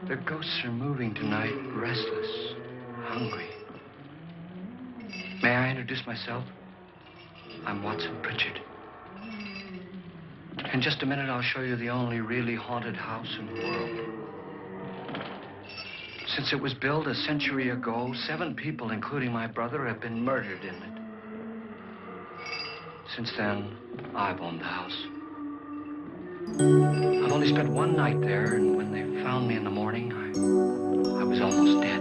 The ghosts are moving tonight, restless, hungry. May I introduce myself? I'm Watson Pritchard. In just a minute, I'll show you the only really haunted house in the world. Since it was built a century ago, 7 people, including my brother, have been murdered in it. Since then, I've owned the house. I've only spent one night there, and when they found me in the morning, I was almost dead.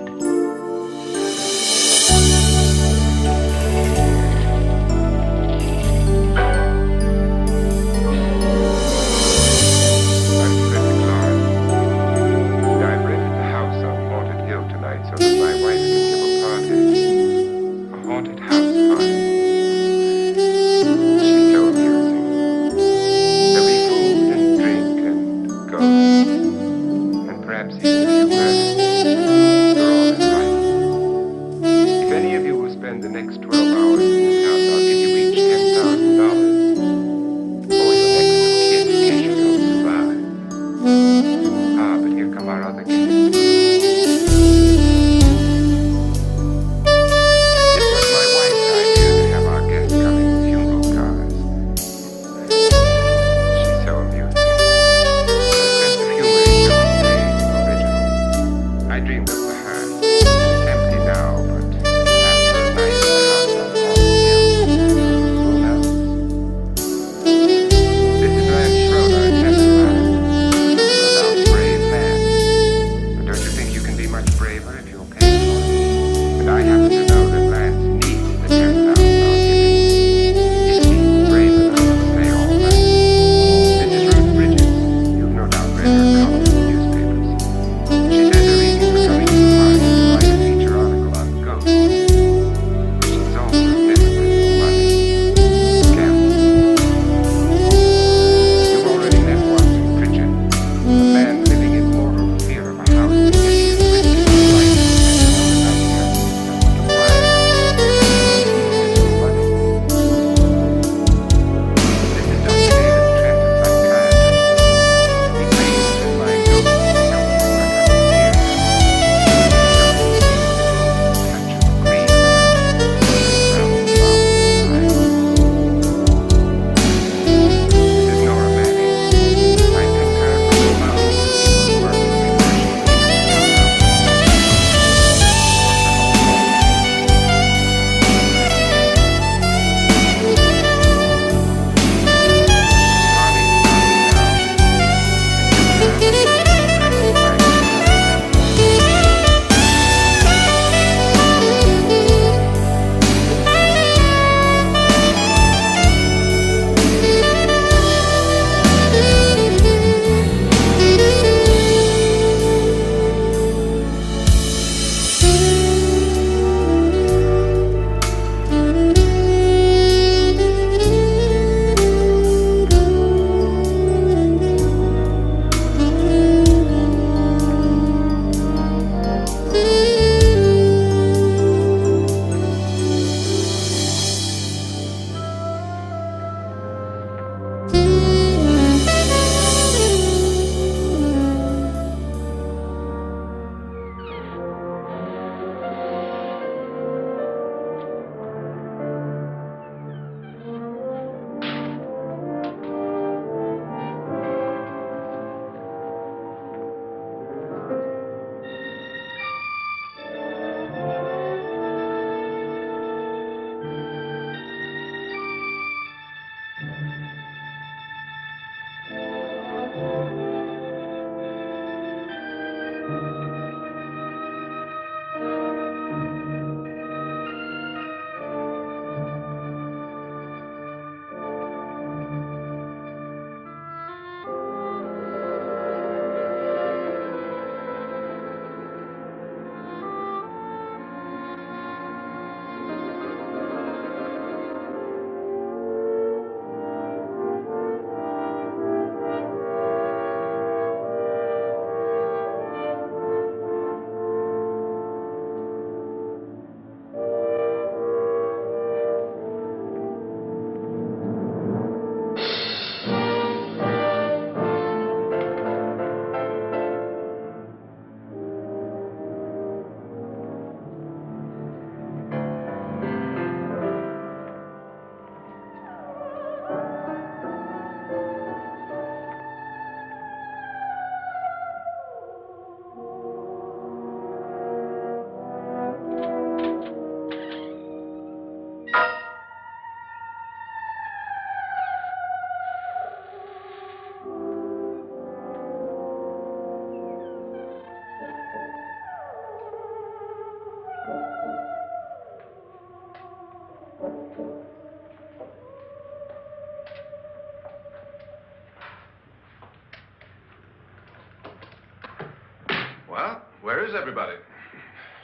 Well, where is everybody?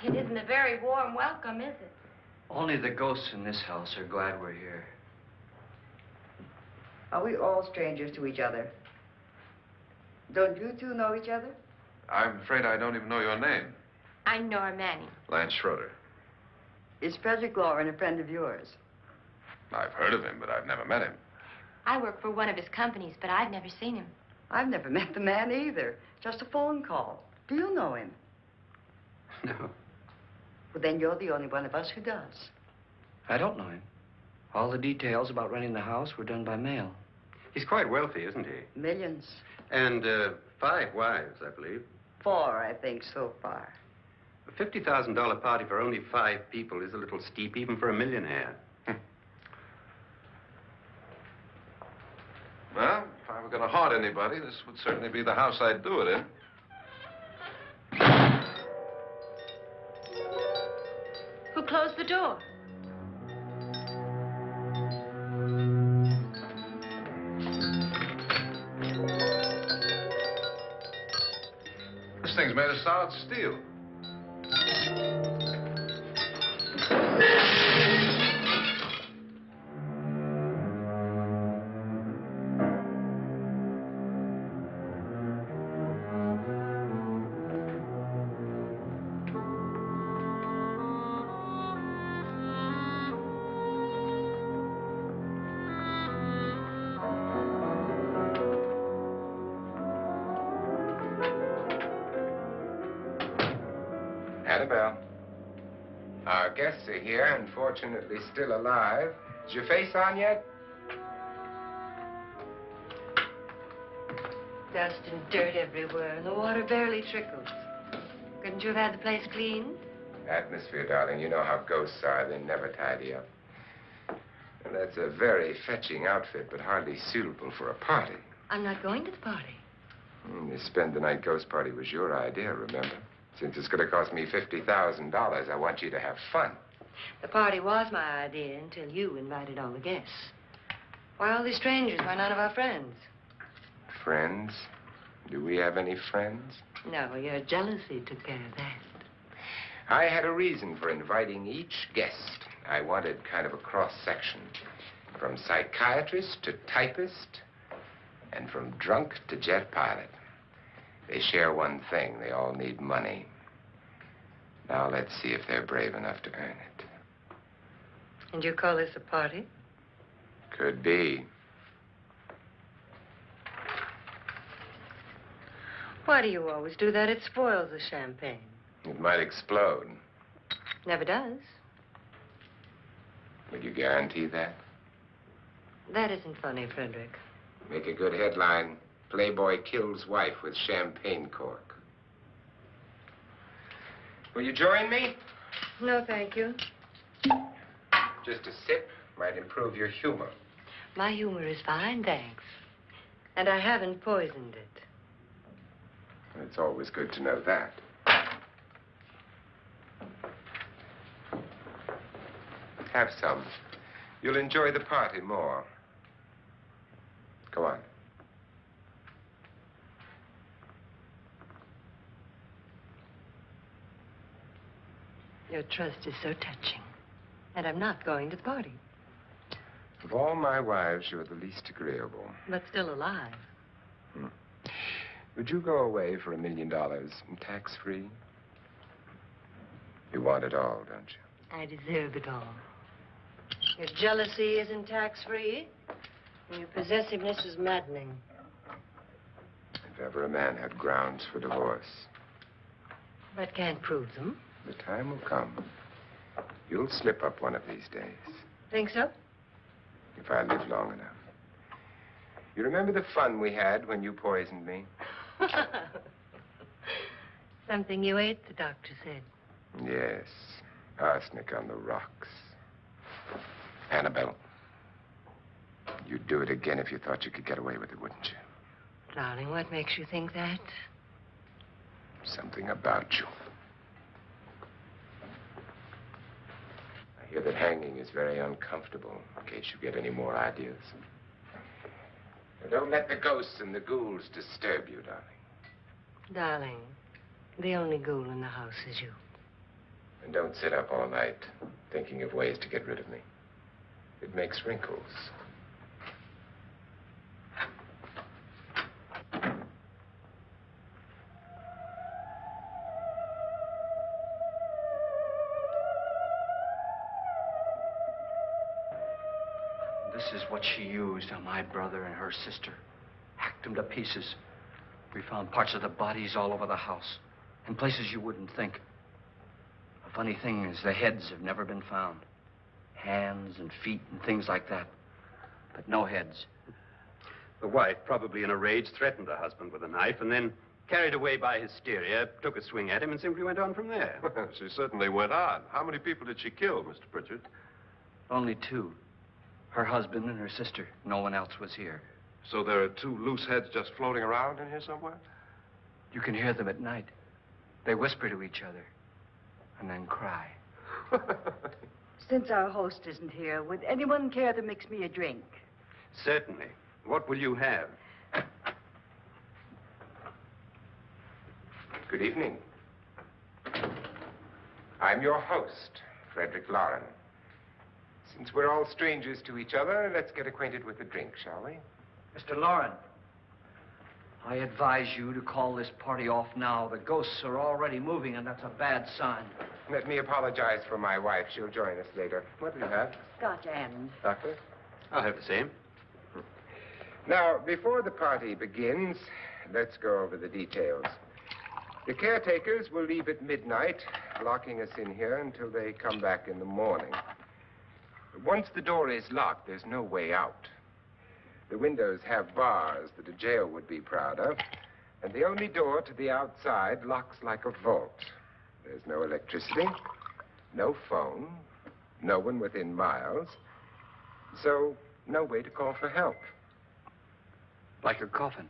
It isn't a very warm welcome, is it? Only the ghosts in this house are glad we're here. Are we all strangers to each other? Don't you two know each other? I'm afraid I don't even know your name. I'm Nora Manning. Lance Schroeder. Is Frederick Lauren a friend of yours? I've heard of him, but I've never met him. I work for one of his companies, but I've never seen him. I've never met the man either. Just a phone call. Do you know him? No. Well, then you're the only one of us who does. I don't know him. All the details about renting the house were done by mail. He's quite wealthy, isn't he? Millions. And 5 wives, I believe. 4, I think, so far. A $50,000 party for only 5 people is a little steep, even for a millionaire. Well, if I were going to haunt anybody, this would certainly be the house I'd do it in. Who closed the door? This thing's made of solid steel. Annabelle, our guests are here, unfortunately still alive. Is your face on yet? Dust and dirt everywhere, and the water barely trickles. Couldn't you have had the place cleaned? Atmosphere, darling. You know how ghosts are. They never tidy up. And that's a very fetching outfit, but hardly suitable for a party. I'm not going to the party. The spend-the-night ghost party was your idea, remember? Since it's going to cost me $50,000, I want you to have fun. The party was my idea until you invited all the guests. Why, all these strangers were none of our friends. Friends? Do we have any friends? No, your jealousy took care of that. I had a reason for inviting each guest. I wanted kind of a cross-section. From psychiatrist to typist, and from drunk to jet pilot. They share one thing. They all need money. Now let's see if they're brave enough to earn it. And you call this a party? Could be. Why do you always do that? It spoils the champagne. It might explode. Never does. Would you guarantee that? That isn't funny, Frederick. Make a good headline. Playboy kills wife with champagne cork. Will you join me? No, thank you. Just a sip might improve your humor. My humor is fine, thanks. And I haven't poisoned it. It's always good to know that. Have some. You'll enjoy the party more. Go on. Your trust is so touching. And I'm not going to the party. Of all my wives, you're the least agreeable. But still alive. Would you go away for $1 million and tax-free? You want it all, don't you? I deserve it all. Your jealousy isn't tax-free. And your possessiveness is maddening. If ever a man had grounds for divorce. But can't prove them. The time will come. You'll slip up one of these days. Think so? If I live long enough. You remember the fun we had when you poisoned me? Something you ate, the doctor said. Yes. Arsenic on the rocks. Annabelle, you'd do it again if you thought you could get away with it, wouldn't you? Darling, what makes you think that? Something about you. I hear that hanging is very uncomfortable, in case you get any more ideas. Now, don't let the ghosts and the ghouls disturb you, darling. Darling, The only ghoul in the house is you. And don't sit up all night thinking of ways to get rid of me. It makes wrinkles. This is what she used on my brother and her sister. Hacked them to pieces. We found parts of the bodies all over the house. In places you wouldn't think. The funny thing is the heads have never been found. Hands and feet and things like that. But no heads. The wife, probably in a rage, threatened her husband with a knife and then, carried away by hysteria, took a swing at him and simply went on from there. She certainly went on. How many people did she kill, Mr. Pritchard? Only two. Her husband and her sister. No one else was here. So there are two loose heads just floating around in here somewhere? You can hear them at night. They whisper to each other and then cry. Since our host isn't here, would anyone care to mix me a drink? Certainly. What will you have? Good evening. I'm your host, Frederick Loren. Since we're all strangers to each other, let's get acquainted with a drink, shall we? Mr. Loren, I advise you to call this party off now. The ghosts are already moving, and that's a bad sign. Let me apologize for my wife. She'll join us later. What do you have? Scotch and... Doctor? I'll have the same. Now, before the party begins, let's go over the details. The caretakers will leave at midnight, locking us in here until they come back in the morning. Once the door is locked, there's no way out. The windows have bars that a jail would be proud of, and the only door to the outside locks like a vault. There's no electricity, no phone, no one within miles, so no way to call for help. Like a coffin.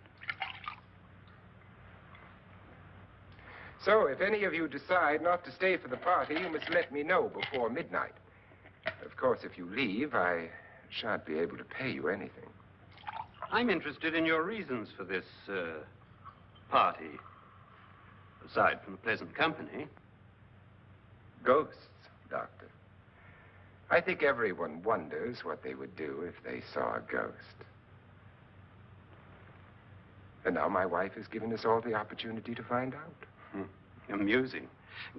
So if any of you decide not to stay for the party, you must let me know before midnight. Of course, if you leave, I shan't be able to pay you anything. I'm interested in your reasons for this, party. Aside from the pleasant company. Ghosts, Doctor. I think everyone wonders what they would do if they saw a ghost. And now my wife has given us all the opportunity to find out. Amusing.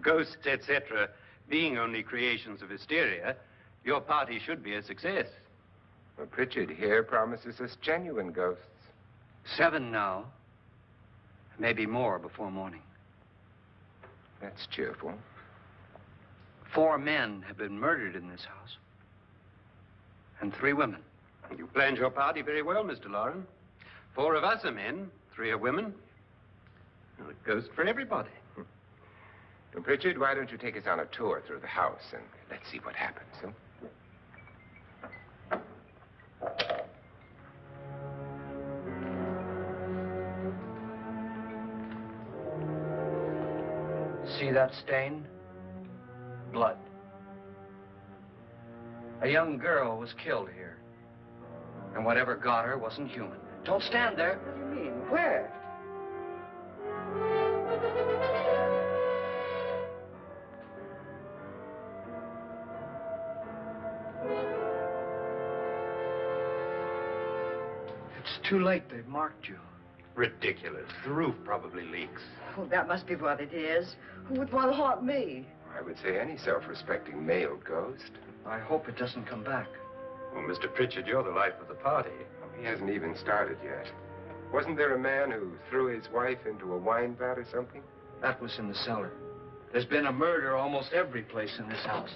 Ghosts, etc., being only creations of hysteria, your party should be a success. Well, Pritchard here promises us genuine ghosts. 7 now. Maybe more before morning. That's cheerful. 4 men have been murdered in this house. And 3 women. You planned your party very well, Mr. Loren. 4 of us are men, 3 are women. Well, a ghost for everybody. Well, Pritchard, why don't you take us on a tour through the house and let's see what happens, huh? See that stain? Blood. A young girl was killed here. And whatever got her wasn't human. Don't stand there. What do you mean? Where? It's too late. They've marked you. Ridiculous. The roof probably leaks. Oh, that must be what it is. Who would want to haunt me? I would say any self-respecting male ghost. I hope it doesn't come back. Well, Mr. Pritchard, you're the life of the party. He hasn't even started yet. Wasn't there a man who threw his wife into a wine vat or something? That was in the cellar. There's been a murder almost every place in this house.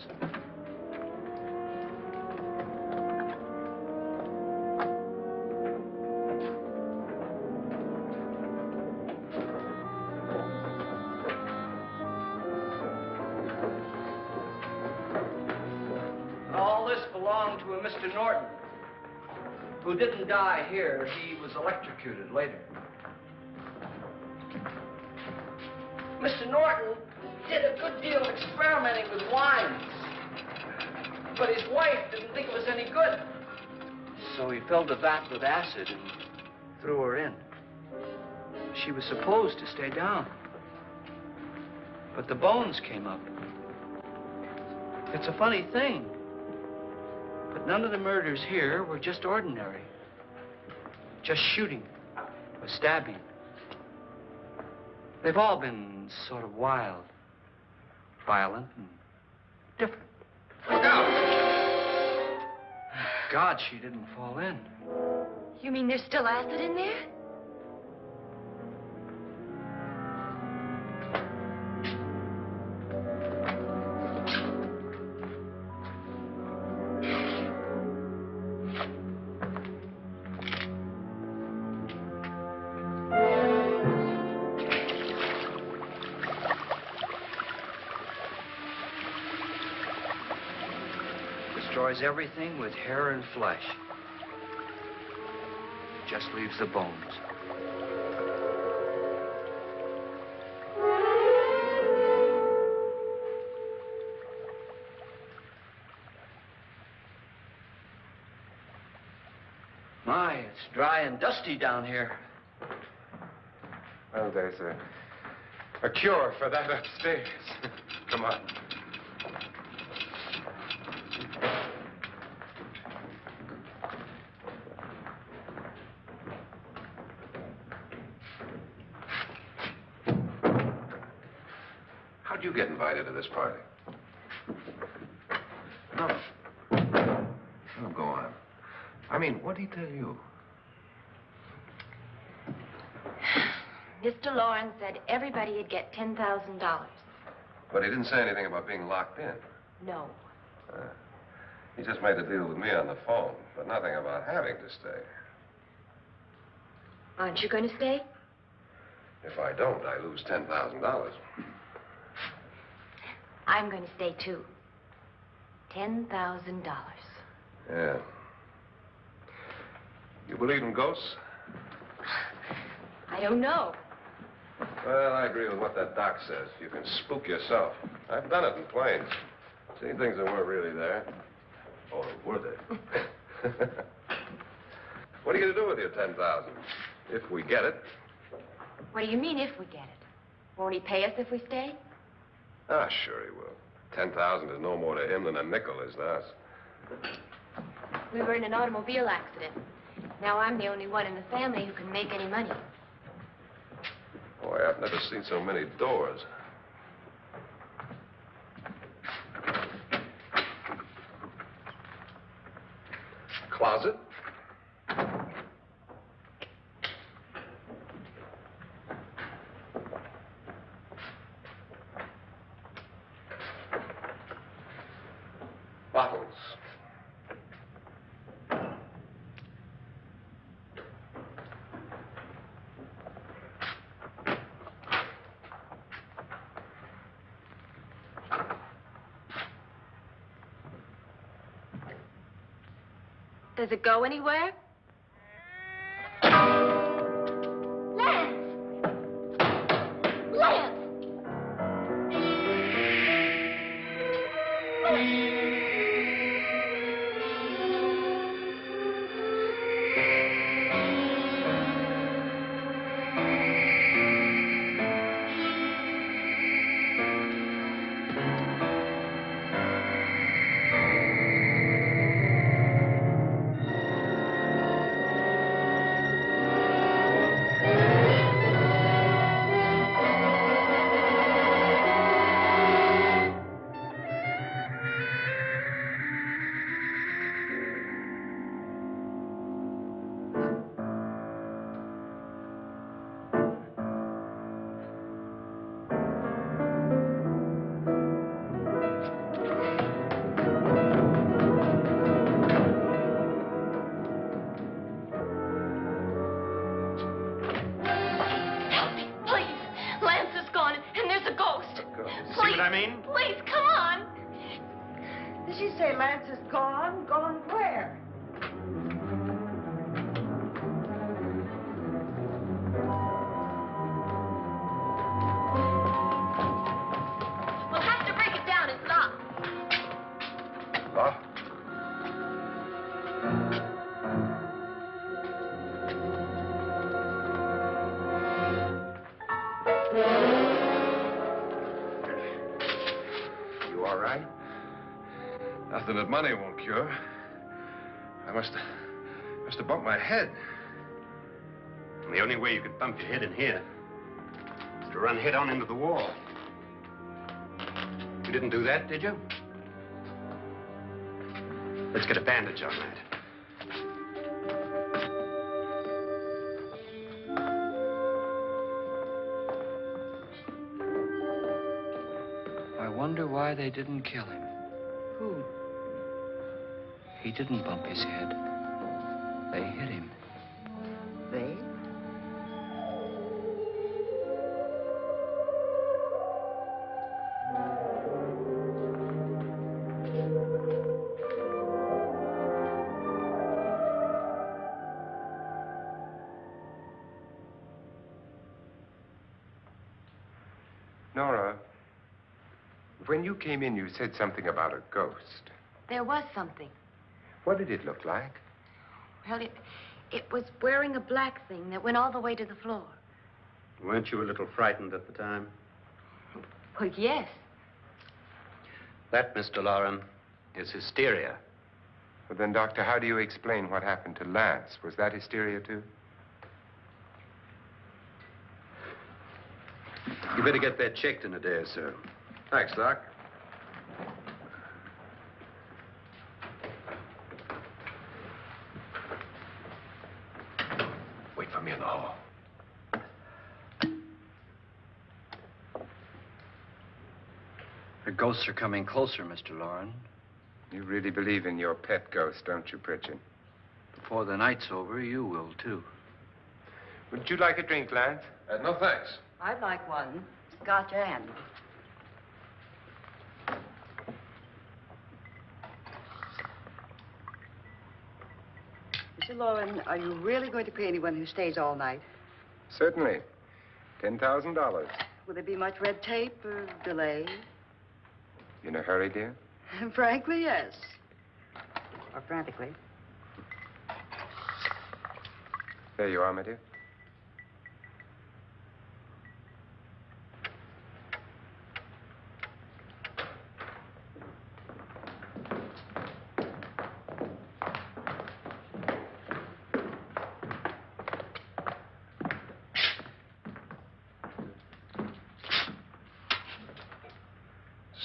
All this belonged to a Mr. Norton, who didn't die here. He was electrocuted later. Mr. Norton did a good deal of experimenting with wines, but his wife didn't think it was any good. So he filled the vat with acid and threw her in. She was supposed to stay down. But the bones came up. It's a funny thing. But none of the murders here were just ordinary. Just shooting or stabbing. They've all been sort of wild, violent, and different. Look out! God, she didn't fall in. You mean there's still acid in there? Destroys everything with hair and flesh. Just leaves the bones. My, it's dry and dusty down here. Well, there's a cure for that upstairs. Come on. How'd you get invited to this party? No. Oh, go on. I mean, what did he tell you? Mr. Lawrence said everybody'd get $10,000. But he didn't say anything about being locked in. No. He just made the deal with me on the phone, but nothing about having to stay. Aren't you going to stay? If I don't, I lose $10,000. I'm going to stay, too. $10,000. Yeah. You believe in ghosts? I don't know. Well, I agree with what that doc says. You can spook yourself. I've done it in planes. Seen things that weren't really there. Or were they? What are you going to do with your $10,000? If we get it. What do you mean, if we get it? Won't he pay us if we stay? Ah, sure he will. 10,000 is no more to him than a nickel is to us. We were in an automobile accident. Now I'm the only one in the family who can make any money. Boy, I've never seen so many doors. Closet? Bottles. Does it go anywhere? Lance! Lance! Please, come on. Did she say Lance is gone? Gone where? We'll have to break it down. It's locked. Locked? all right? Nothing that money won't cure. I must have bumped my head. And the only way you could bump your head in here is to run head on into the wall. You didn't do that, did you? Let's get a bandage on that. I wonder why they didn't kill him. Who? He didn't bump his head. They hit him. They? Nora, when you came in, you said something about a ghost. There was something. What did it look like? Well, it was wearing a black thing that went all the way to the floor. Weren't you a little frightened at the time? Well, yes. That, Mr. Loren, is hysteria. Well, then, Doctor, how do you explain what happened to Lance? Was that hysteria, too? You better get that checked in a day or so. Thanks, Doc. Wait for me in the hall. The ghosts are coming closer, Mr. Loren. You really believe in your pet ghost, don't you, Pritchard? Before the night's over, you will, too. Would you like a drink, Lance? No, thanks. I'd like one. Scotch and. Mr. Loren, are you really going to pay anyone who stays all night? Certainly. $10,000. Will there be much red tape or delay? In a hurry, dear? Frankly, yes. Or frantically. There you are, my dear.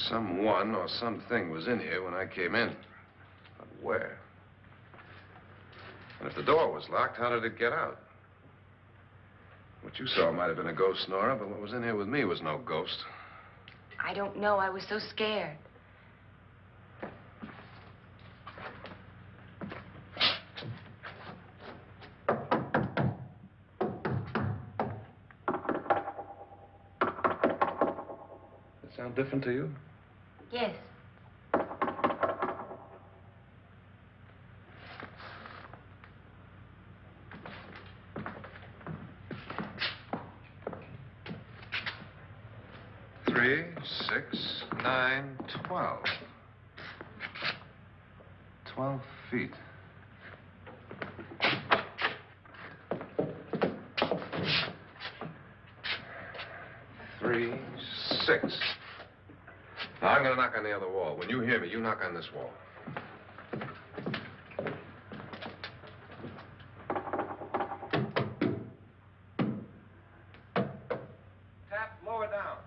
Someone or something was in here when I came in. But where? And if the door was locked, how did it get out? What you saw might have been a ghost, Nora, but what was in here with me was no ghost. I don't know. I was so scared. That sound different to you? Yes. Three, 6, 9, 12. 12 feet. Three, 6. Now, I'm going to knock on the other wall. When you hear me, you knock on this wall. Tap lower down.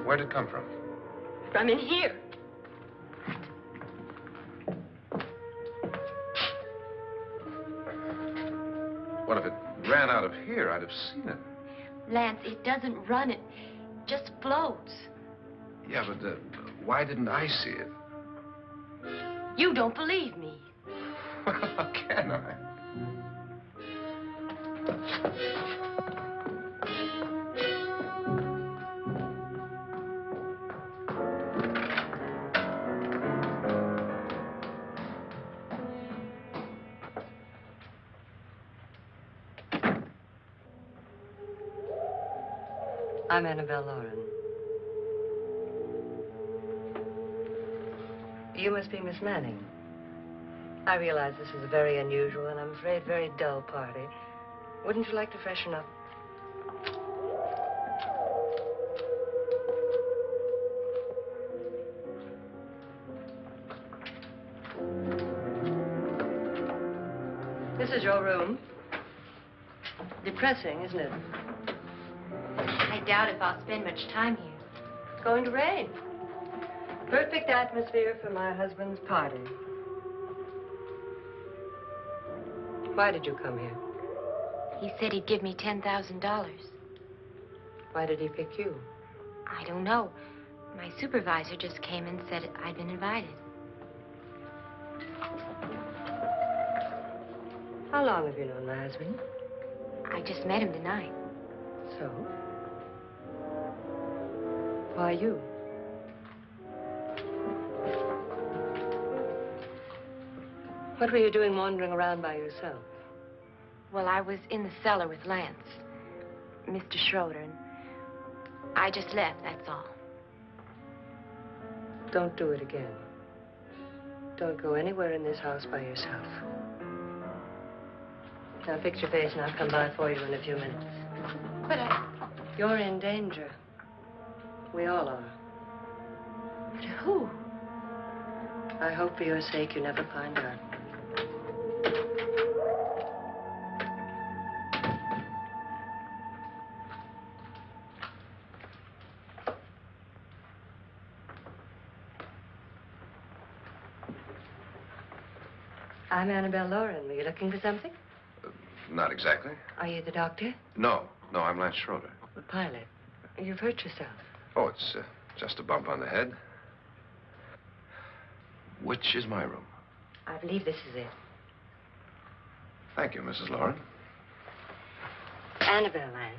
Where'd it come from? From in here. What if it ran out of here? I'd have seen it. Lance, it doesn't run. It just floats. Yeah, but why didn't I see it? You don't believe me. How can I? I'm Annabelle Lauren. You must be Miss Manning. I realize this is a very unusual and I'm afraid very dull party. Wouldn't you like to freshen up? This is your room. Depressing, isn't it? I doubt if I'll spend much time here. It's going to rain. Perfect atmosphere for my husband's party. Why did you come here? He said he'd give me $10,000. Why did he pick you? I don't know. My supervisor just came and said I'd been invited. How long have you known my husband? I just met him tonight. So? Why you? What were you doing wandering around by yourself? Well, I was in the cellar with Lance, Mr. Schroeder, and I just left, that's all. Don't do it again. Don't go anywhere in this house by yourself. Now fix your face and I'll come by for you in a few minutes. But You're in danger. We all are. but who? I hope for your sake you never find out. I'm Annabelle Lauren. Were you looking for something? Not exactly. Are you the doctor? No, I'm Lance Schroeder. The pilot. You've hurt yourself. Oh, it's just a bump on the head. Which is my room? I believe this is it. Thank you, Mrs. Lauren. Annabelle Lance.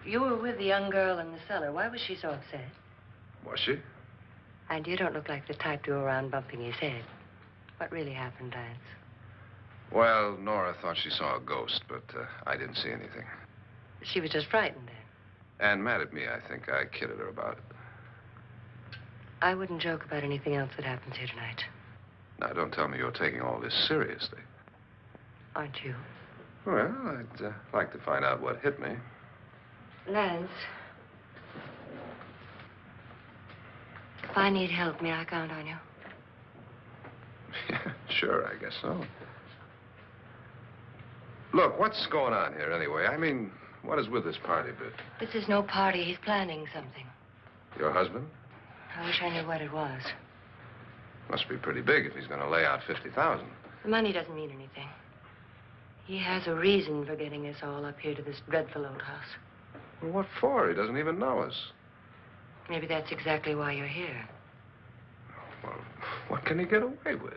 You were with the young girl in the cellar. Why was she so upset? Was she? And you don't look like the type to go around bumping his head. What really happened, Lance? Well, Nora thought she saw a ghost, but I didn't see anything. She was just frightened then. And mad at me, I think. I kidded her about it. I wouldn't joke about anything else that happens here tonight. Now, don't tell me you're taking all this seriously. Aren't you? Well, I'd like to find out what hit me. Lance. If I need help, may I count on you? Yeah, sure, I guess so. Look, what's going on here anyway? I mean, what is with this party bit? This is no party. He's planning something. Your husband? I wish I knew what it was. Must be pretty big if he's going to lay out 50,000. The money doesn't mean anything. He has a reason for getting us all up here to this dreadful old house. Well, what for? He doesn't even know us. Maybe that's exactly why you're here. Well, what can he get away with?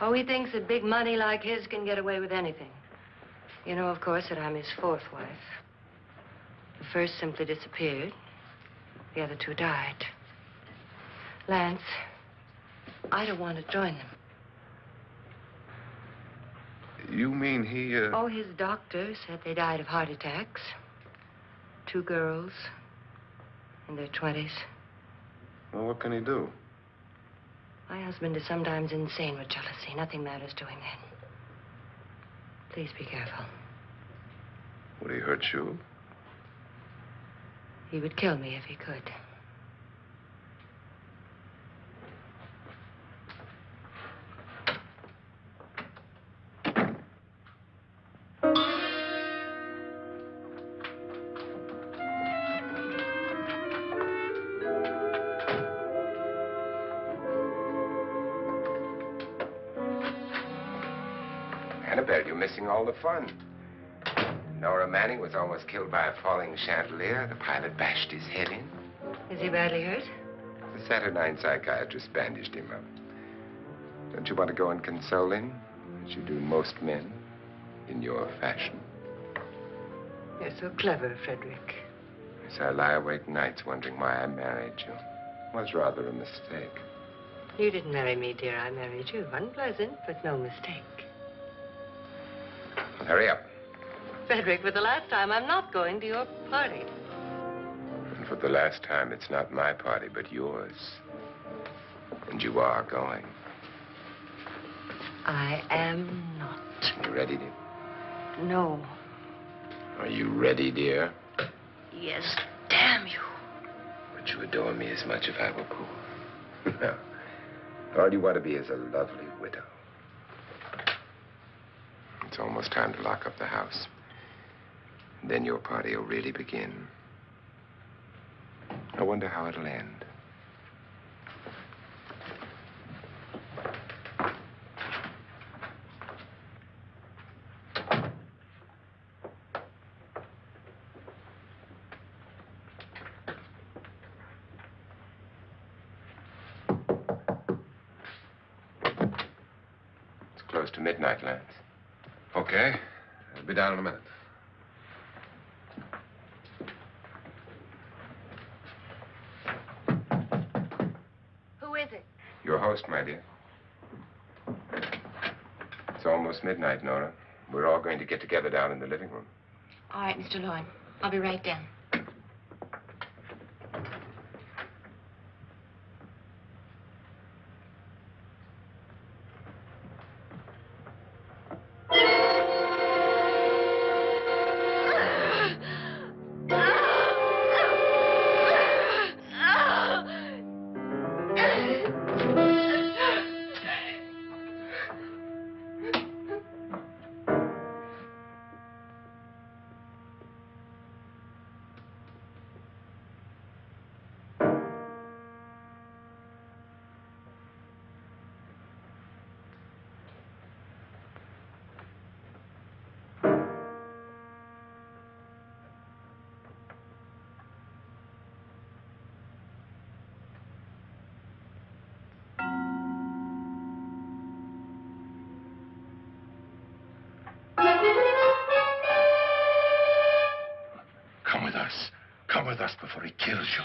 Oh, he thinks that big money like his can get away with anything. You know, of course, that I'm his fourth wife. The first simply disappeared. The other two died. Lance, I don't want to join them. You mean he, Oh, his doctor said they died of heart attacks. 2 girls in their 20s. Well, what can he do? My husband is sometimes insane with jealousy. Nothing matters to him then. Please be careful. Would he hurt you? He would kill me if he could. Annabelle, you're missing all the fun. Nora Manning was almost killed by a falling chandelier. The pilot bashed his head in. Is he badly hurt? The Saturnine psychiatrist bandaged him up. Don't you want to go and console him, as you do most men, in your fashion? You're so clever, Frederick. Yes, I lie awake nights wondering why I married you. was rather a mistake. You didn't marry me, dear. I married you. Unpleasant, but no mistake. Hurry up. Frederick, for the last time, I'm not going to your party. And for the last time, it's not my party, but yours. And you are going. I am not. You ready, dear? No. Are you ready, dear? Yes, damn you. Would you adore me as much if I were poor? No. All you want to be is a lovely widow. It's almost time to lock up the house. And then your party will really begin. I wonder how it'll end. It's close to midnight, Lance. Okay. I'll be down in a minute. Who is it? Your host, my dear. It's almost midnight, Nora. We're all going to get together down in the living room. All right, Mr. Lloyd. I'll be right down. Come with us. Come with us before he kills you.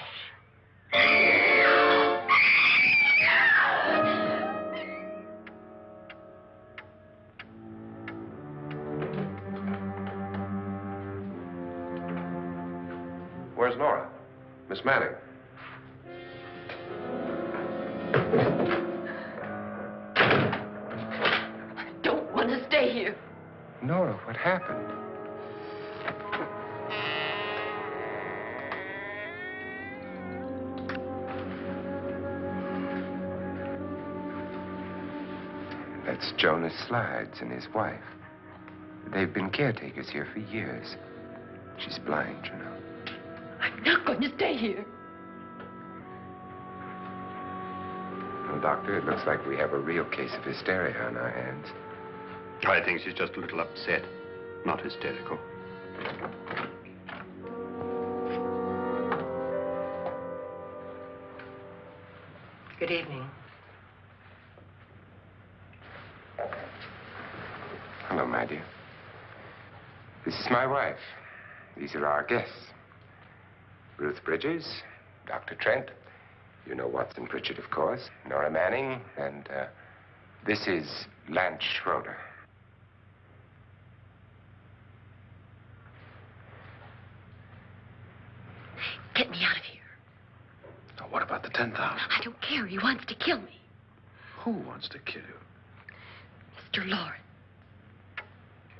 Where's Nora? Miss Manning. I don't want to stay here. Nora, what happened? That's Jonas Slides and his wife. They've been caretakers here for years. She's blind, you know. I'm not going to stay here. Well, Doctor, it looks like we have a real case of hysteria on our hands. I think she's just a little upset, not hysterical. Good evening. Hello, my dear. This is my wife. These are our guests. Ruth Bridges, Dr. Trent. You know Watson Pritchard, of course. Nora Manning, and this is Lance Schroeder. Get me out of here. Now, what about the 10,000? I don't care. He wants to kill me. Who wants to kill you? Mr. Lawrence.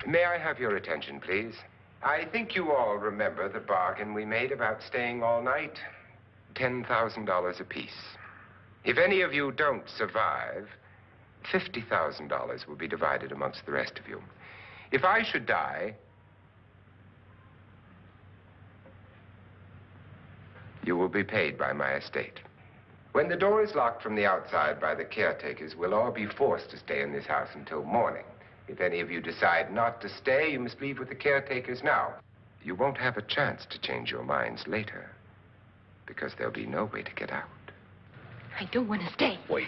May I have your attention, please? I think you all remember the bargain we made about staying all night. $10,000 apiece. If any of you don't survive, $50,000 will be divided amongst the rest of you. If I should die, you will be paid by my estate. When the door is locked from the outside by the caretakers, we'll all be forced to stay in this house until morning. If any of you decide not to stay, you must leave with the caretakers now. You won't have a chance to change your minds later, because there'll be no way to get out. I don't want to stay. Wait.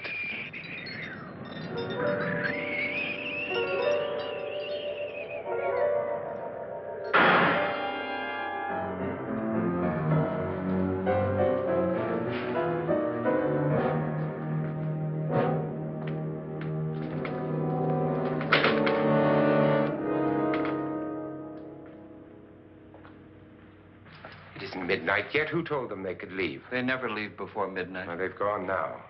midnight yet. Who told them they could leave? They never leave before midnight. Well, they've gone now.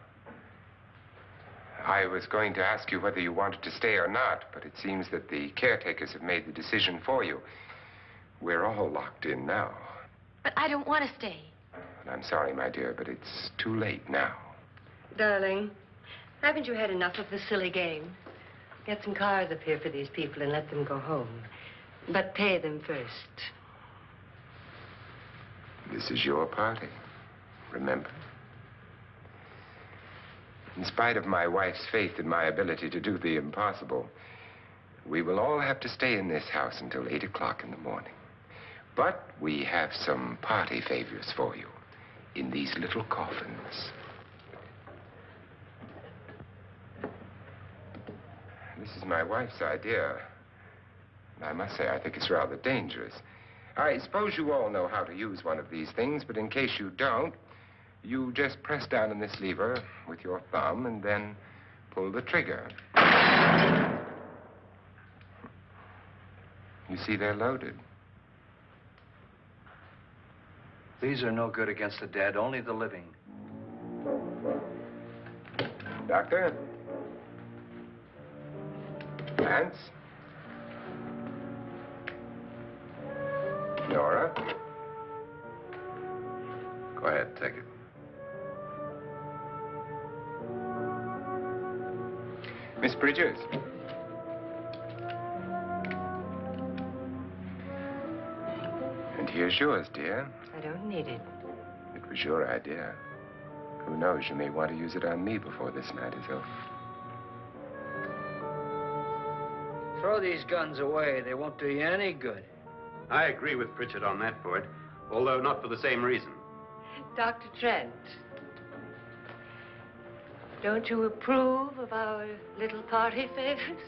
I was going to ask you whether you wanted to stay or not, but it seems that the caretakers have made the decision for you. We're all locked in now. But I don't want to stay. And I'm sorry, my dear, but it's too late now. Darling, haven't you had enough of the silly game? Get some cars up here for these people and let them go home. But pay them first. This is your party, remember? In spite of my wife's faith in my ability to do the impossible, we will all have to stay in this house until 8 o'clock in the morning. But we have some party favors for you in these little coffins. This is my wife's idea. And I must say, I think it's rather dangerous. I suppose you all know how to use one of these things, but in case you don't, you just press down on this lever with your thumb and then pull the trigger. You see, they're loaded. These are no good against the dead, only the living. Doctor? Lance? Nora? Go ahead, take it. Miss Bridges? And here's yours, dear. I don't need it. It was your idea. Who knows, you may want to use it on me before this night is over. Throw these guns away. They won't do you any good. I agree with Pritchard on that point, although not for the same reason. Dr. Trent, don't you approve of our little party favors?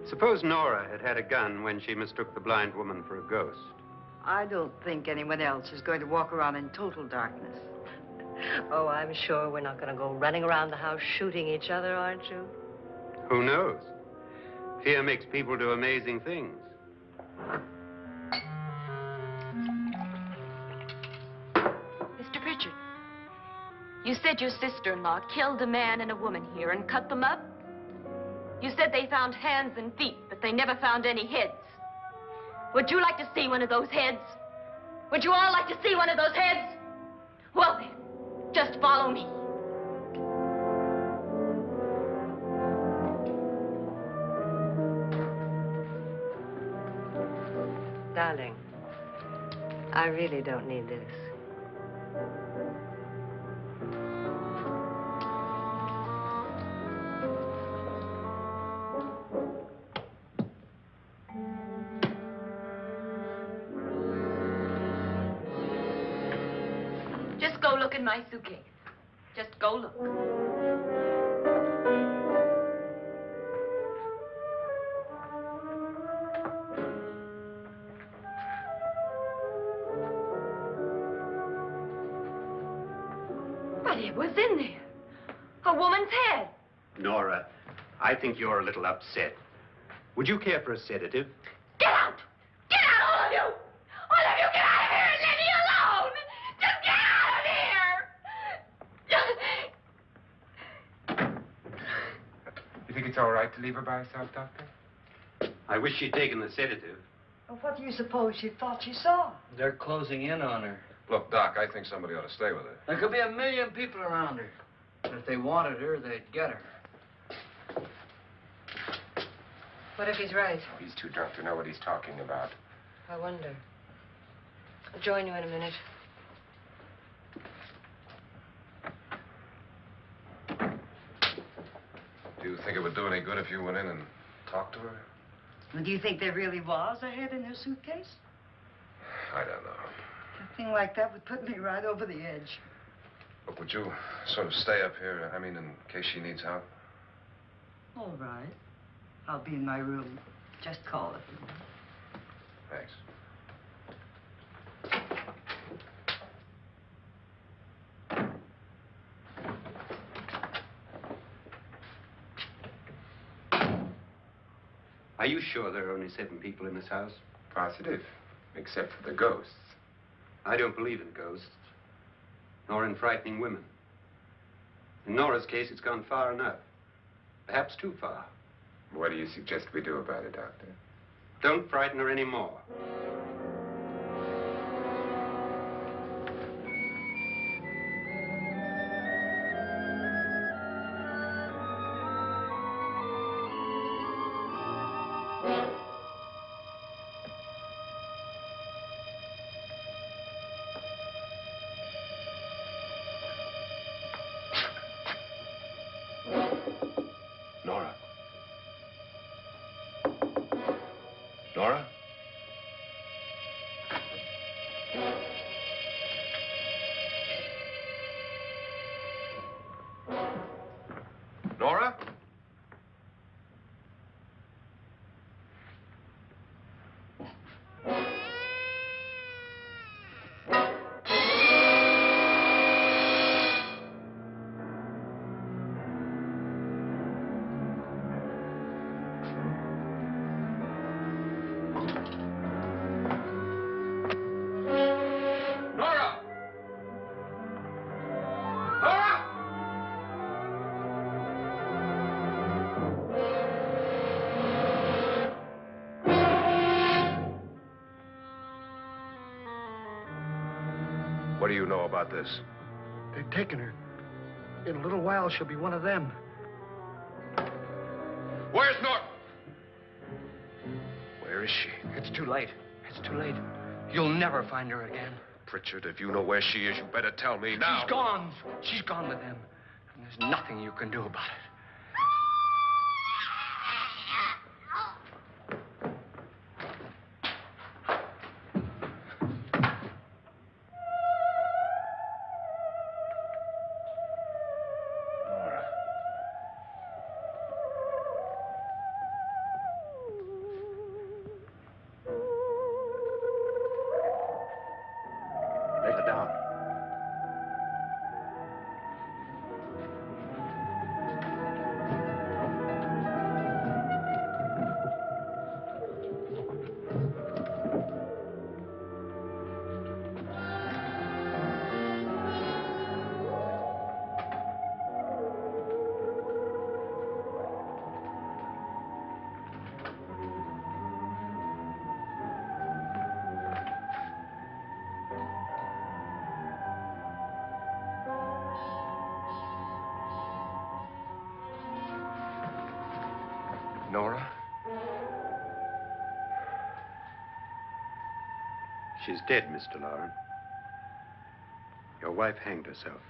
Suppose Nora had had a gun when she mistook the blind woman for a ghost. I don't think anyone else is going to walk around in total darkness. Oh, I'm sure we're not going to go running around the house shooting each other, aren't you? Who knows? Fear makes people do amazing things. Mr. Pritchard, you said your sister-in-law killed a man and a woman here and cut them up? You said they found hands and feet, but they never found any heads. Would you like to see one of those heads? Would you all like to see one of those heads? Well then, just follow me. Darling, I really don't need this. Just go look in my suitcase. Just go look. But it was in there. A woman's head. Nora, I think you're a little upset. Would you care for a sedative? Get out! Get out, all of you! All of you, get out of here and leave me alone! Just get out of here! You think it's all right to leave her by herself, Doctor? I wish she'd taken the sedative. Well, what do you suppose she thought she saw? They're closing in on her. Look, Doc, I think somebody ought to stay with her. There could be 1 million people around her. But if they wanted her, they'd get her. What if he's right? Oh, he's too drunk to know what he's talking about. I wonder. I'll join you in a minute. Do you think it would do any good if you went in and talked to her? Well, do you think there really was a head in her suitcase? I don't know. A thing like that would put me right over the edge. Look, would you sort of stay up here, I mean, in case she needs help? All right. I'll be in my room. Just call if you want. Thanks. Are you sure there are only 7 people in this house? Positive, except for the ghosts. I don't believe in ghosts, nor in frightening women. In Nora's case, it's gone far enough. Perhaps too far. What do you suggest we do about it, Doctor? Don't frighten her anymore. Nora? Nora? Nora? Nora! Nora! What do you know about this? They've taken her. In a little while, she'll be one of them. Where's Nora? Where is she? It's too late. It's too late. You'll never find her again. Pritchard, if you know where she is, you better tell me now. She's gone. She's gone with them. And there's nothing you can do about it. Nora. Let her down. Nora? She's dead, Mr. Lauren. Your wife hanged herself.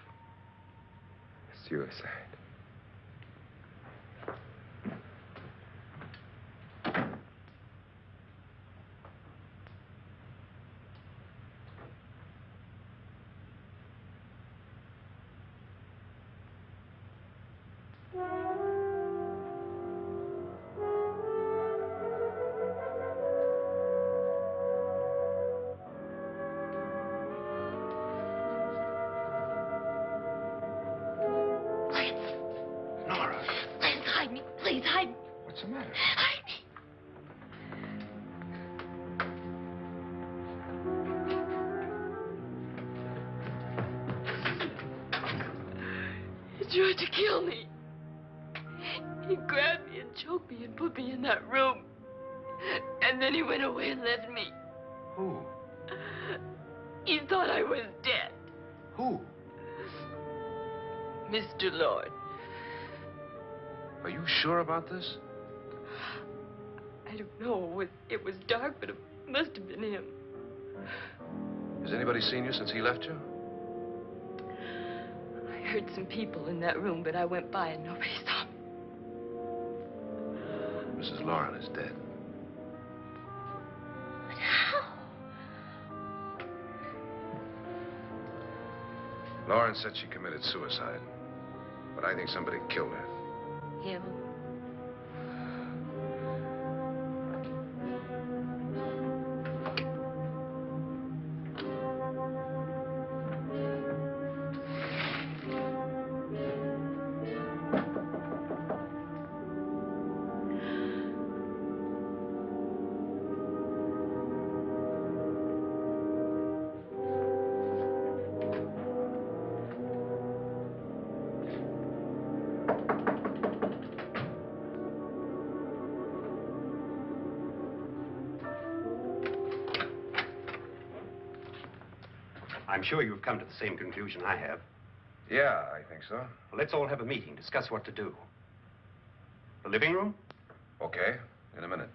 Suicide. Nora, Please hide me. Please hide me. what's the matter? Hide me. He tried to kill me. He grabbed me and choked me and put me in that room. And then he went away and left me. Who? He thought I was dead. Who? Mr. Lord. Are you sure about this? I don't know. It was dark, but it must have been him. Has anybody seen you since he left you? I heard some people in that room, but I went by and nobody saw me. Mrs. Lauren is dead. But how? Lauren said she committed suicide, but I think somebody killed her. Him? I'm sure you've come to the same conclusion I have. Yeah, I think so. Well, let's all have a meeting, discuss what to do. The living room? Okay, in a minute.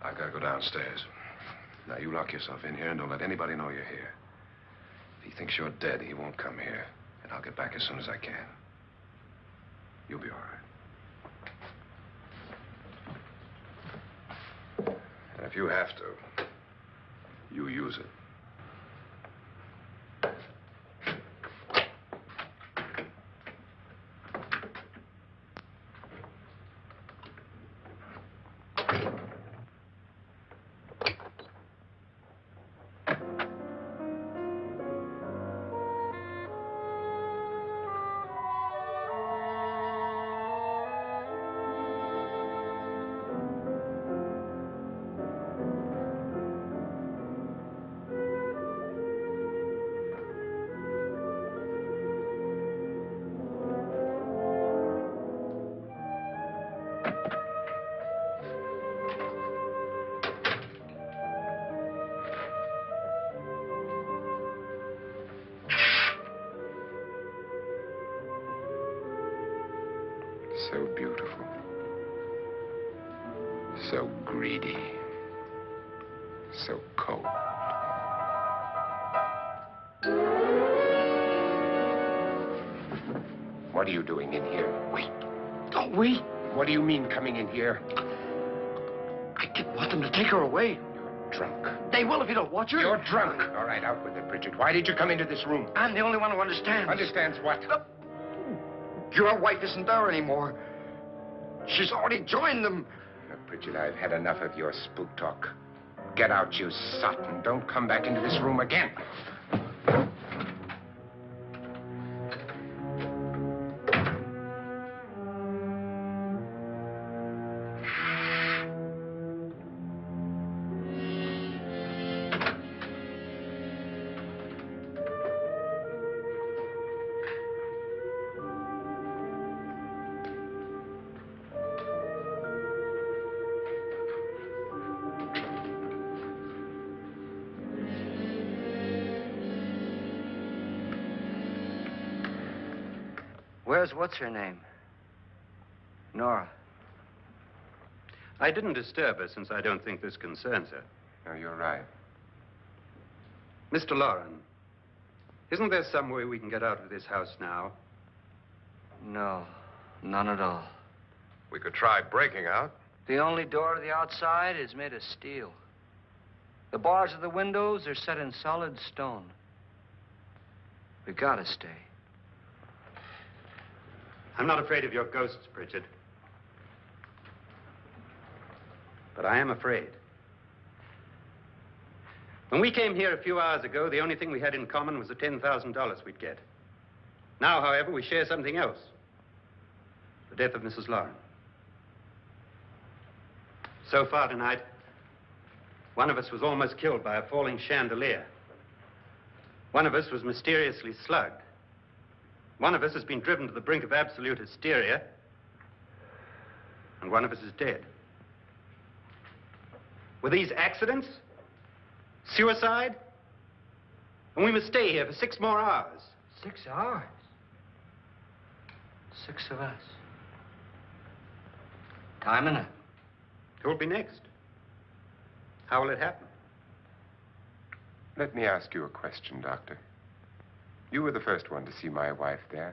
I gotta go downstairs. Now, you lock yourself in here and don't let anybody know you're here. If he thinks you're dead, he won't come here. And I'll get back as soon as I can. You'll be all right. And if you have to, you use it. So beautiful. So greedy. So cold. What are you doing in here? Wait. Don't wait. What do you mean coming in here? I didn't want them to take her away. You're drunk. They will if you don't watch her. You're drunk. All right, out with it, Bridget. Why did you come into this room? I'm the only one who understands. Understands what? Your wife isn't there anymore. She's already joined them. Look, Bridget, I've had enough of your spook talk. Get out, you sot, and don't come back into this room again. Where's what's-her-name? Nora. I didn't disturb her since I don't think this concerns her. No, you're right. Mr. Loren, isn't there some way we can get out of this house now? No, none at all. We could try breaking out. The only door to the outside is made of steel. The bars of the windows are set in solid stone. We gotta stay. I'm not afraid of your ghosts, Bridget. But I am afraid. When we came here a few hours ago, the only thing we had in common was the $10,000 we'd get. Now, however, we share something else. The death of Mrs. Loren. So far tonight, one of us was almost killed by a falling chandelier. One of us was mysteriously slugged. One of us has been driven to the brink of absolute hysteria, and one of us is dead. Were these accidents? Suicide? And we must stay here for 6 more hours. 6 hours? 6 of us. Time enough. Who'll be next? How will it happen? Let me ask you a question, Doctor. You were the first one to see my wife there.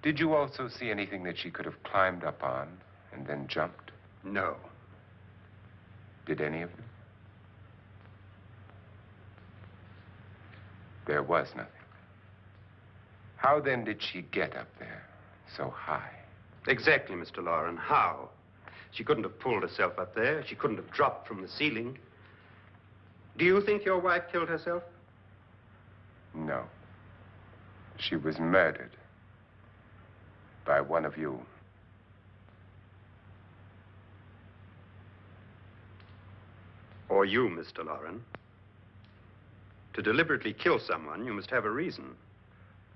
Did you also see anything that she could have climbed up on and then jumped? No. Did any of you? There was nothing. How then did she get up there so high? Exactly, Mr. Loren. How? She couldn't have pulled herself up there. She couldn't have dropped from the ceiling. Do you think your wife killed herself? No. She was murdered by one of you. Or you, Mr. Loren. To deliberately kill someone, you must have a reason.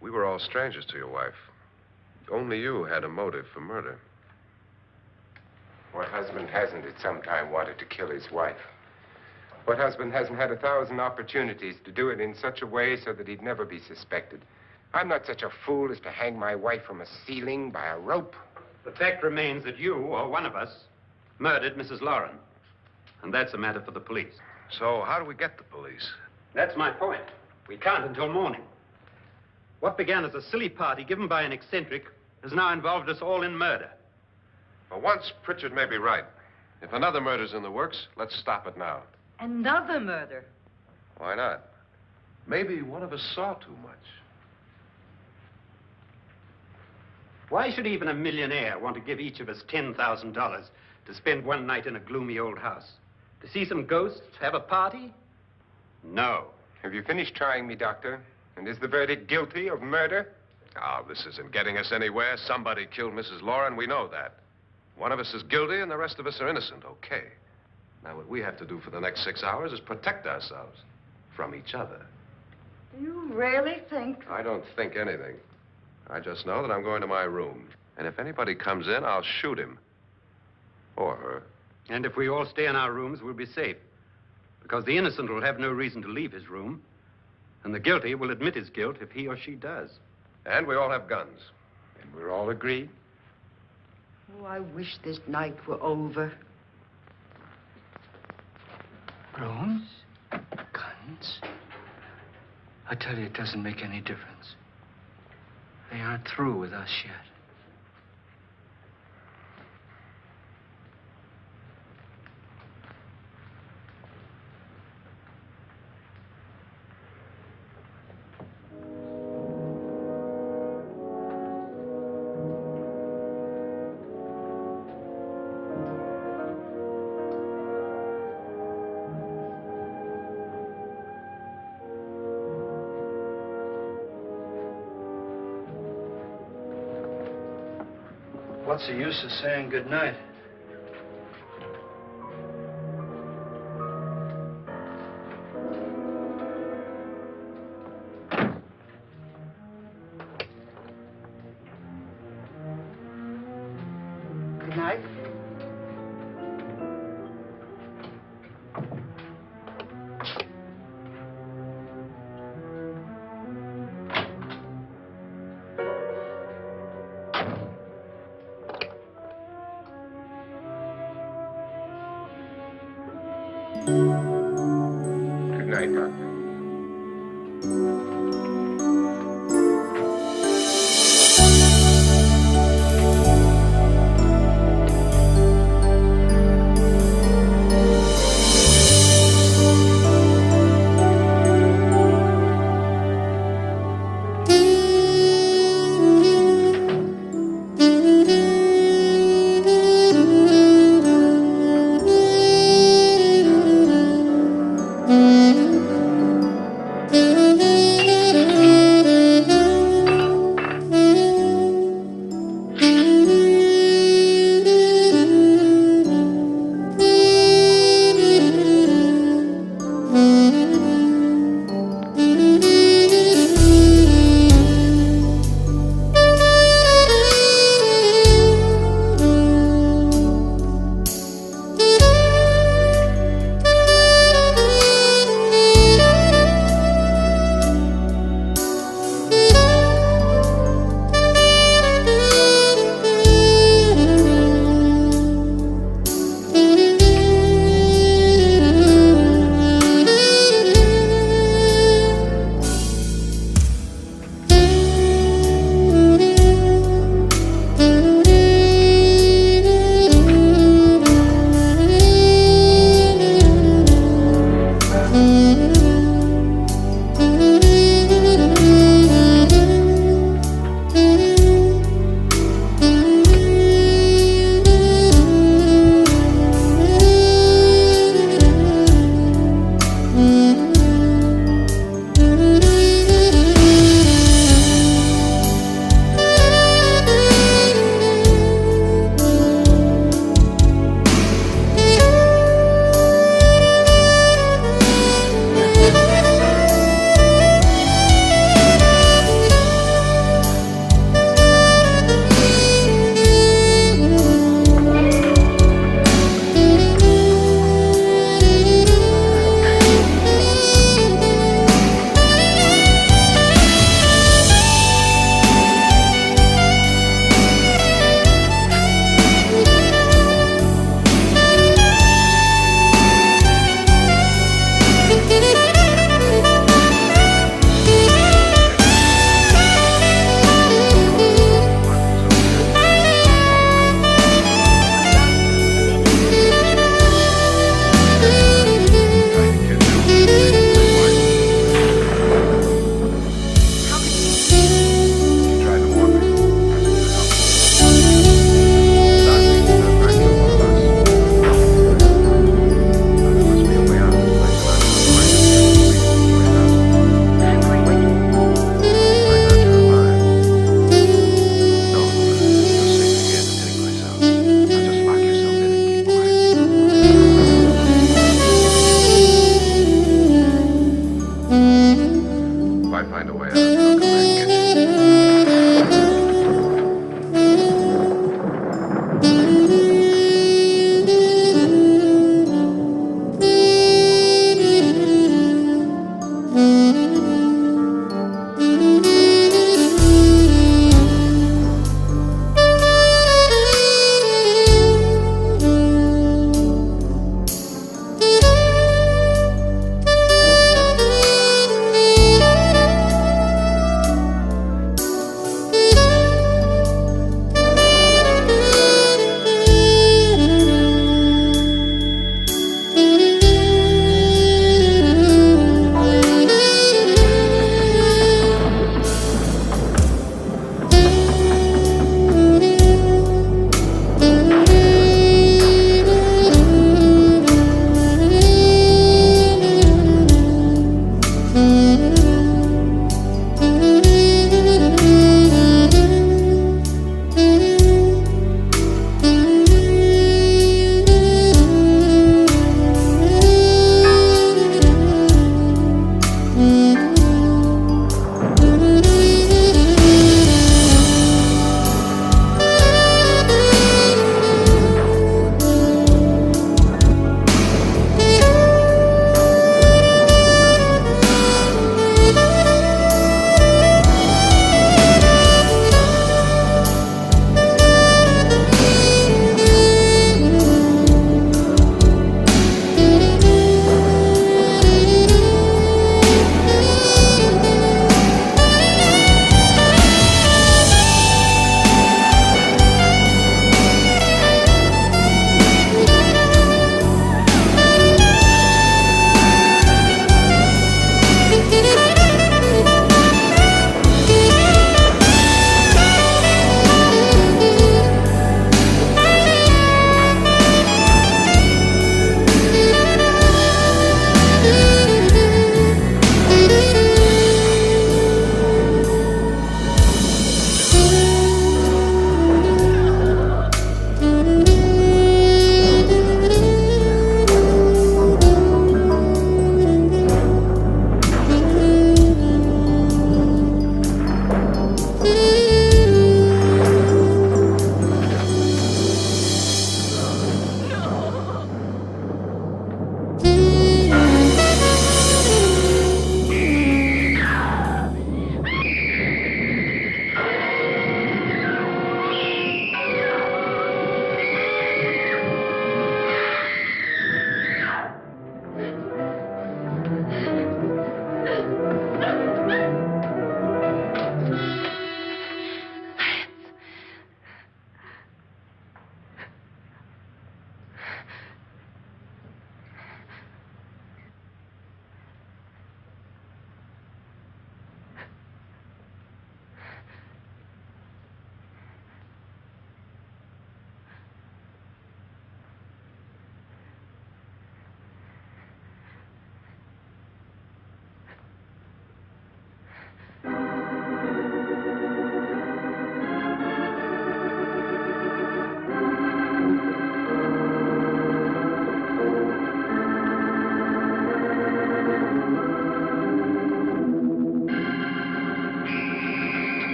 We were all strangers to your wife. Only you had a motive for murder. What husband hasn't at some time wanted to kill his wife? What husband hasn't had 1,000 opportunities to do it in such a way so that he'd never be suspected? I'm not such a fool as to hang my wife from a ceiling by a rope. The fact remains that you, or one of us, murdered Mrs. Lauren. And that's a matter for the police. So how do we get the police? That's my point. We can't until morning. What began as a silly party given by an eccentric has now involved us all in murder. For once, Pritchard may be right. If another murder's in the works, let's stop it now. Another murder. Why not? Maybe one of us saw too much. Why should even a millionaire want to give each of us $10,000 to spend one night in a gloomy old house? To see some ghosts, have a party? No. Have you finished trying me, Doctor? And is the verdict guilty of murder? Oh, this isn't getting us anywhere. Somebody killed Mrs. Lauren. We know that. One of us is guilty and the rest of us are innocent. Okay. Now, what we have to do for the next 6 hours is protect ourselves from each other. You really think? I don't think anything. I just know that I'm going to my room. And if anybody comes in, I'll shoot him. Or her. And if we all stay in our rooms, we'll be safe. Because the innocent will have no reason to leave his room. And the guilty will admit his guilt if he or she does. And we all have guns. And we're all agreed? Oh, I wish this night were over. Rooms? Guns? I tell you, it doesn't make any difference. They aren't through with us yet. What's the use of saying good night? Good night. Good night, Doctor.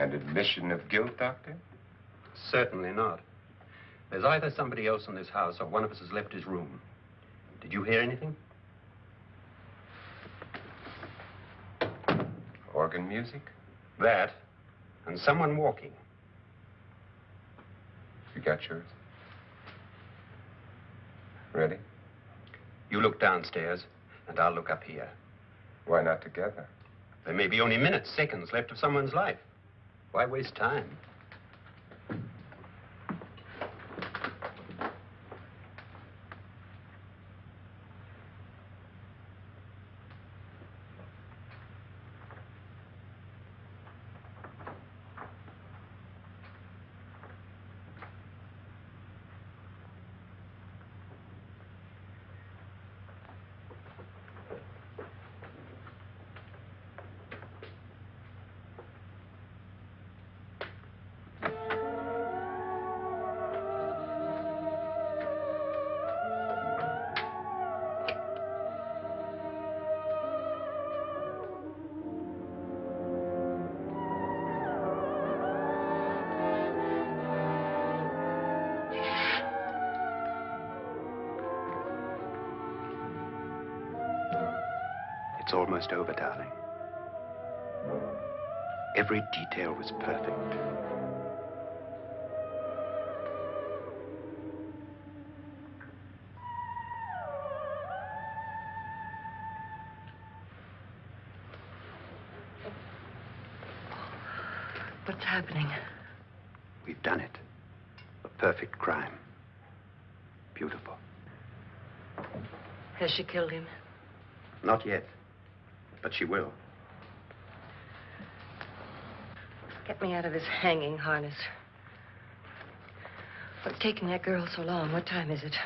An admission of guilt, Doctor? Certainly not. There's either somebody else in this house or one of us has left his room. Did you hear anything? Organ music? That, and someone walking. You got yours? Ready? You look downstairs, and I'll look up here. Why not together? There may be only minutes, seconds left of someone's life. Why waste time? It's almost over, darling. Every detail was perfect. What's happening? We've done it. A perfect crime. Beautiful. Has she killed him? Not yet, but she will. Get me out of this hanging harness. What's taking that girl so long? What time is it?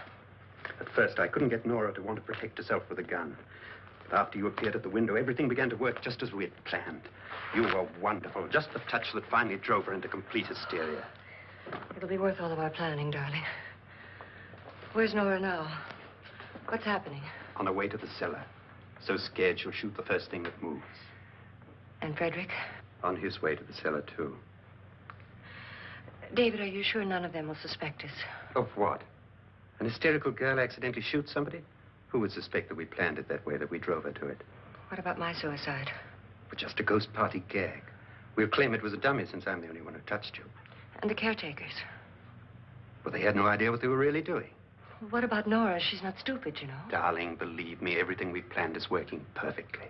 At first, I couldn't get Nora to want to protect herself with a gun. But after you appeared at the window, everything began to work just as we had planned. You were wonderful. Just the touch that finally drove her into complete hysteria. It'll be worth all of our planning, darling. Where's Nora now? What's happening? On her way to the cellar. So scared she'll shoot the first thing that moves. And Frederick? On his way to the cellar, too. David, are you sure none of them will suspect us? Of what? An hysterical girl accidentally shoots somebody? Who would suspect that we planned it that way, that we drove her to it? What about my suicide? But just a ghost party gag. We'll claim it was a dummy since I'm the only one who touched you. And the caretakers? Well, they had no idea what they were really doing. What about Nora? She's not stupid, you know. Darling, believe me, everything we planned is working perfectly.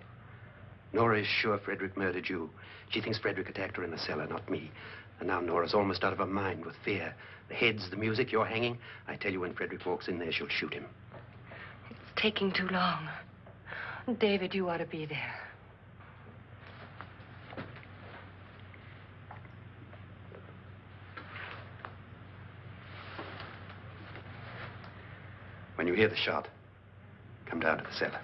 Nora is sure Frederick murdered you. She thinks Frederick attacked her in the cellar, not me. And now Nora's almost out of her mind with fear. The heads, the music, you're hanging. I tell you, when Frederick walks in there, she'll shoot him. It's taking too long. David, you ought to be there. When you hear the shot, come down to the cellar.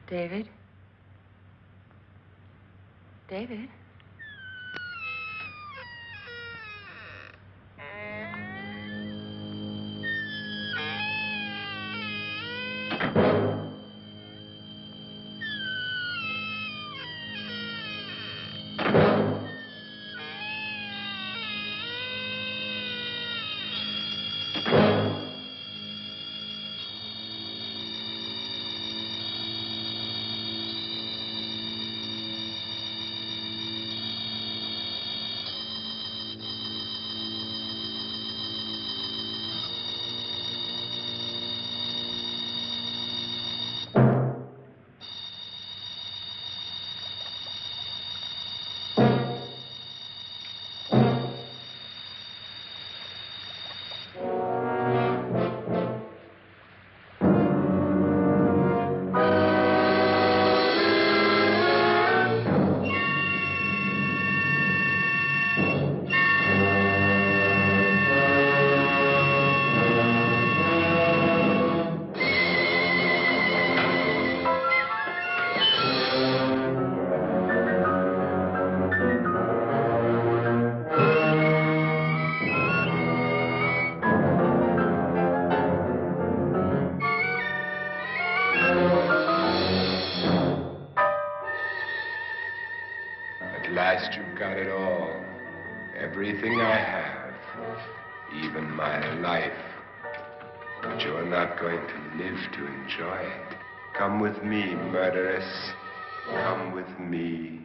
David? David? At last you've got it all. Everything I have. Even my life. But you're not going to live to enjoy it. Come with me, murderess. Come with me.